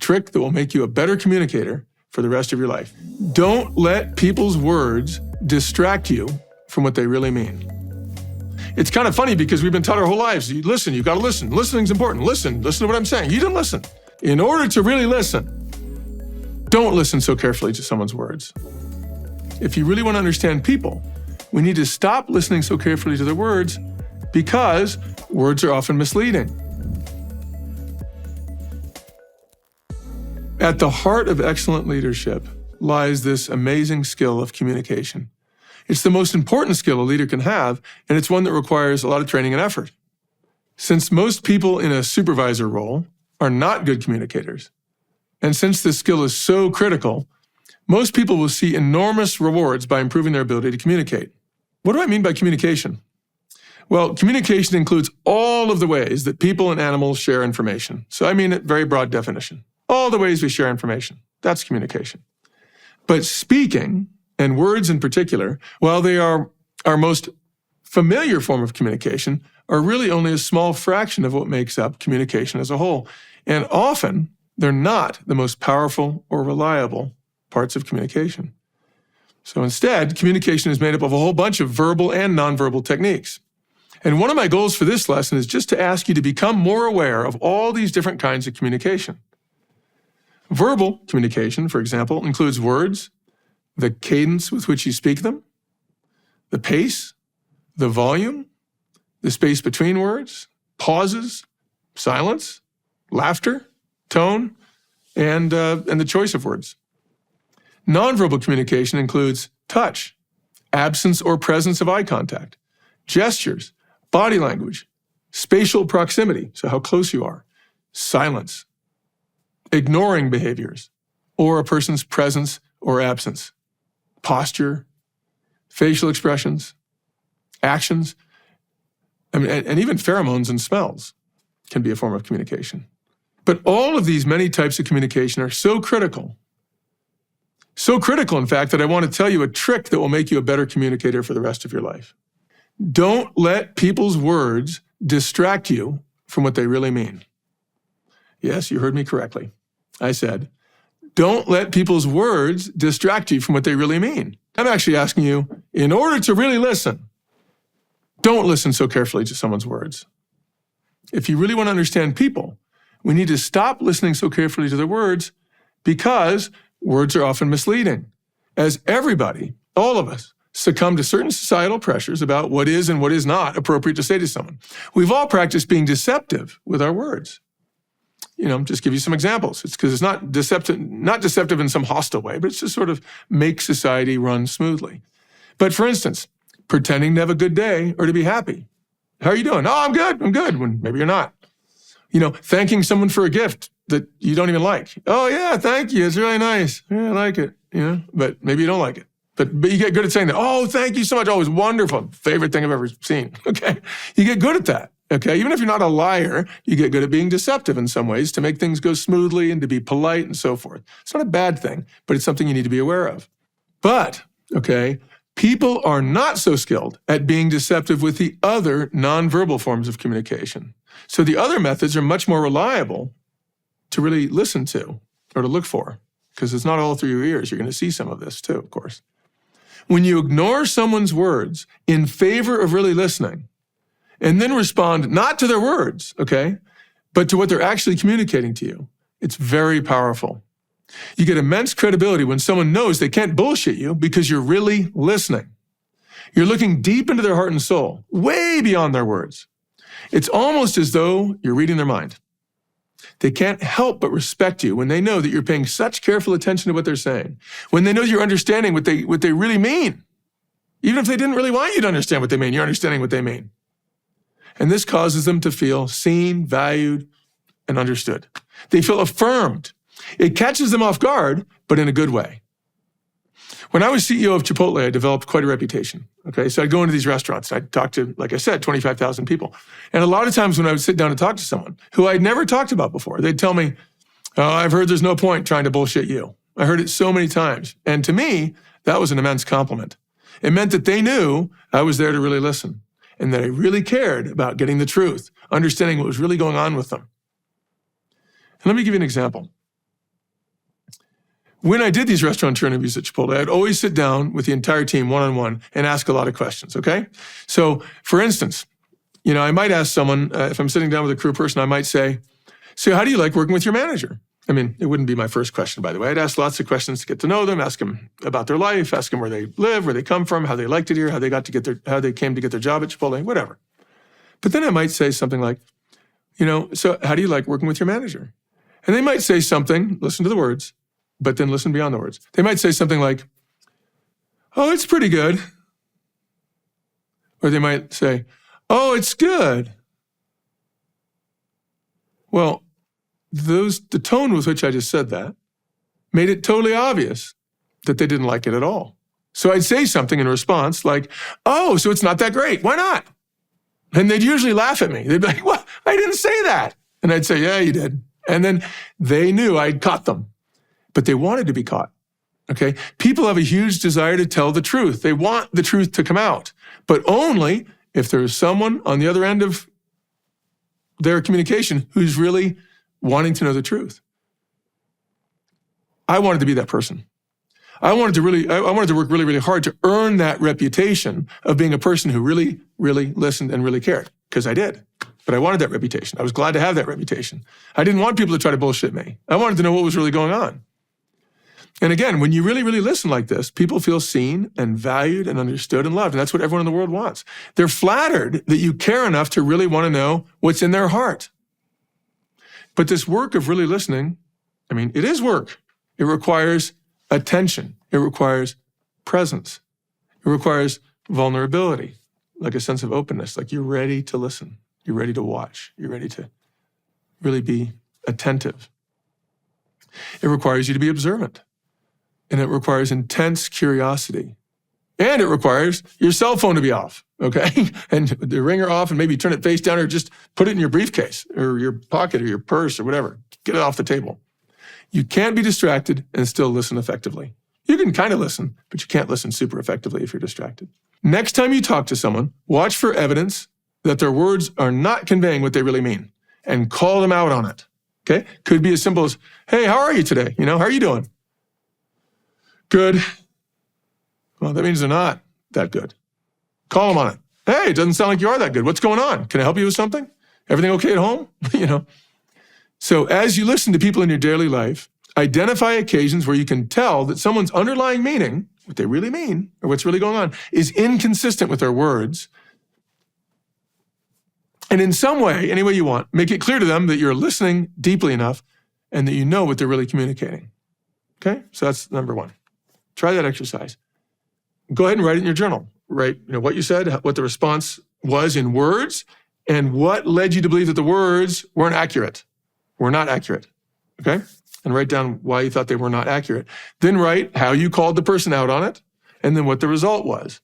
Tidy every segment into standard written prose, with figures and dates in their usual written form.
trick that will make you a better communicator for the rest of your life. Don't let people's words distract you from what they really mean. It's kind of funny because we've been taught our whole lives, you listen, you've got to listen. Listening's important. Listen to what I'm saying. You didn't listen. In order to really listen, don't listen so carefully to someone's words. If you really want to understand people, we need to stop listening so carefully to their words because words are often misleading. At the heart of excellent leadership lies this amazing skill of communication. It's the most important skill a leader can have, and it's one that requires a lot of training and effort. Since most people in a supervisor role are not good communicators, and since this skill is so critical, most people will see enormous rewards by improving their ability to communicate. What do I mean by communication? Well, communication includes all of the ways that people and animals share information. So I mean it very broad definition. All the ways we share information. That's communication. But speaking, and words in particular, while they are our most familiar form of communication, are really only a small fraction of what makes up communication as a whole. And often, they're not the most powerful or reliable parts of communication. So instead, communication is made up of a whole bunch of verbal and nonverbal techniques. And one of my goals for this lesson is just to ask you to become more aware of all these different kinds of communication. Verbal communication, for example, includes words, the cadence with which you speak them, the pace, the volume, the space between words, pauses, silence, laughter, tone, and the choice of words. Nonverbal communication includes touch, absence or presence of eye contact, gestures, body language, spatial proximity, so how close you are, silence, ignoring behaviors, or a person's presence or absence, posture, facial expressions, actions, and even pheromones and smells can be a form of communication. But all of these many types of communication are so critical, in fact, that I want to tell you a trick that will make you a better communicator for the rest of your life. Don't let people's words distract you from what they really mean. Yes, you heard me correctly. I said, don't let people's words distract you from what they really mean. I'm actually asking you, in order to really listen, don't listen so carefully to someone's words. If you really want to understand people, we need to stop listening so carefully to their words because words are often misleading. As everybody, all of us, succumb to certain societal pressures about what is and what is not appropriate to say to someone. We've all practiced being deceptive with our words. Just give you some examples. It's because it's not deceptive in some hostile way, but it's just sort of make society run smoothly. But for instance, pretending to have a good day or to be happy. How are you doing? Oh, I'm good, when maybe you're not. Thanking someone for a gift that you don't even like. Oh yeah, thank you, it's really nice. Yeah, I like it, but maybe you don't like it. But you get good at saying that. Oh, thank you so much. Oh, it was wonderful. Favorite thing I've ever seen. Okay. You get good at that. Okay. Even if you're not a liar, you get good at being deceptive in some ways to make things go smoothly and to be polite and so forth. It's not a bad thing, but it's something you need to be aware of. But, people are not so skilled at being deceptive with the other nonverbal forms of communication. So the other methods are much more reliable to really listen to or to look for, because it's not all through your ears. You're going to see some of this too, of course. When you ignore someone's words in favor of really listening, and then respond not to their words, but to what they're actually communicating to you, it's very powerful. You get immense credibility when someone knows they can't bullshit you because you're really listening. You're looking deep into their heart and soul, way beyond their words. It's almost as though you're reading their mind. They can't help but respect you when they know that you're paying such careful attention to what they're saying, when they know you're understanding what they really mean. Even if they didn't really want you to understand what they mean, you're understanding what they mean. And this causes them to feel seen, valued, and understood. They feel affirmed. It catches them off guard, but in a good way. When I was CEO of Chipotle, I developed quite a reputation. So I'd go into these restaurants. I'd talk to, like I said, 25,000 people. And a lot of times when I would sit down and talk to someone who I'd never talked about before, they'd tell me, oh, I've heard there's no point trying to bullshit you. I heard it so many times. And to me, that was an immense compliment. It meant that they knew I was there to really listen and that I really cared about getting the truth, understanding what was really going on with them. And let me give you an example. when I did these restaurateur interviews at Chipotle, I'd always sit down with the entire team one-on-one and ask a lot of questions, okay? So for instance, I might ask someone, if I'm sitting down with a crew person, I might say, so how do you like working with your manager? I mean, it wouldn't be my first question, by the way. I'd ask lots of questions to get to know them, ask them about their life, ask them where they live, where they come from, how they liked it here, how they came to get their job at Chipotle, whatever. But then I might say something like, so how do you like working with your manager? And they might say something, listen to the words, but then listen beyond the words. They might say something like, oh, it's pretty good. Or they might say, oh, it's good. Well, the tone with which I just said that made it totally obvious that they didn't like it at all. So I'd say something in response like, oh, so it's not that great. Why not? And they'd usually laugh at me. They'd be like, what? I didn't say that. And I'd say, yeah, you did. And then they knew I'd caught them, but they wanted to be caught. Okay? People have a huge desire to tell the truth. They want the truth to come out, but only if there's someone on the other end of their communication who's really wanting to know the truth. I wanted to be that person. I wanted to work really, really hard to earn that reputation of being a person who really, really listened and really cared, because I did. But I wanted that reputation. I was glad to have that reputation. I didn't want people to try to bullshit me. I wanted to know what was really going on. And again, when you really, really listen like this, people feel seen and valued and understood and loved. And that's what everyone in the world wants. They're flattered that you care enough to really want to know what's in their heart. But this work of really listening, it is work. It requires attention. It requires presence. It requires vulnerability, like a sense of openness, like you're ready to listen. You're ready to watch. You're ready to really be attentive. It requires you to be observant. And it requires intense curiosity. And it requires your cell phone to be off, okay? And the ringer off, and maybe turn it face down, or just put it in your briefcase or your pocket or your purse or whatever. Get it off the table. You can't be distracted and still listen effectively. You can kind of listen, but you can't listen super effectively if you're distracted. Next time you talk to someone, watch for evidence that their words are not conveying what they really mean, and call them out on it, okay? Could be as simple as, hey, how are you today? How are you doing? Good. Well, that means they're not that good. Call them on it. Hey, it doesn't sound like you are that good. What's going on? Can I help you with something? Everything okay at home? So as you listen to people in your daily life, identify occasions where you can tell that someone's underlying meaning, what they really mean, or what's really going on, is inconsistent with their words. And in some way, any way you want, make it clear to them that you're listening deeply enough and that you know what they're really communicating. Okay? So that's number one. Try that exercise. Go ahead and write it in your journal. Write what you said, what the response was in words, and what led you to believe that the words were not accurate. Okay? And write down why you thought they were not accurate. Then write how you called the person out on it, and then what the result was.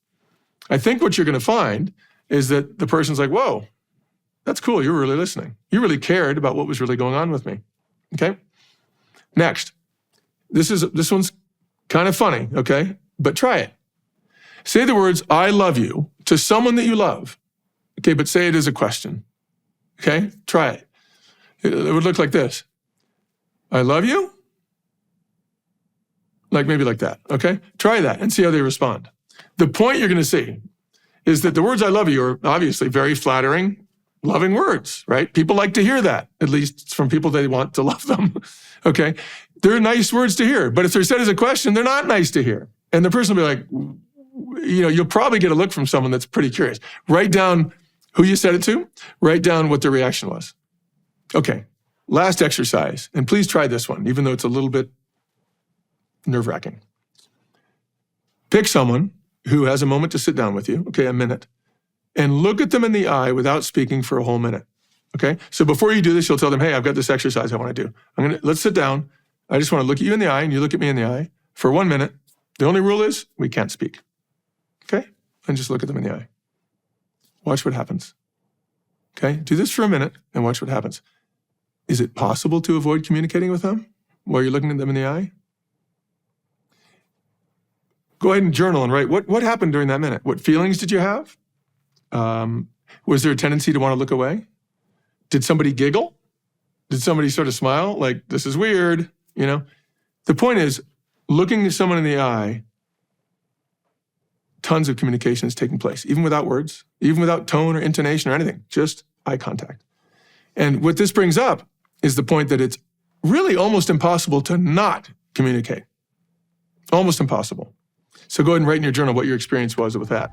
I think what you're going to find is that the person's like, whoa, that's cool. You were really listening. You really cared about what was really going on with me. Okay? Next. This one's kind of funny, okay? But try it. Say the words, I love you, to someone that you love. Okay, but say it as a question. Okay? Try it. It would look like this. I love you? Maybe like that, okay? Try that and see how they respond. The point you're going to see is that the words I love you are obviously very flattering, loving words, right? People like to hear that, at least from people they want to love them, okay? They're nice words to hear, but if they're said as a question, they're not nice to hear. And the person will be like, you'll probably get a look from someone that's pretty curious. Write down who you said it to, write down what their reaction was. Okay, last exercise, and please try this one, even though it's a little bit nerve-wracking. Pick someone who has a moment to sit down with you, okay, a minute, and look at them in the eye without speaking for a whole minute, okay? So before you do this, you'll tell them, hey, I've got this exercise I want to do. Let's sit down. I just want to look at you in the eye, and you look at me in the eye for 1 minute. The only rule is we can't speak, okay? And just look at them in the eye. Watch what happens, okay? Do this for a minute and watch what happens. Is it possible to avoid communicating with them while you're looking at them in the eye? Go ahead and journal and write what happened during that minute. What feelings did you have? Was there a tendency to want to look away? Did somebody giggle? Did somebody sort of smile? Like, this is weird, The point is, looking at someone in the eye, tons of communication is taking place, even without words, even without tone or intonation or anything, just eye contact. And what this brings up is the point that it's really almost impossible to not communicate. Almost impossible. So go ahead and write in your journal what your experience was with that.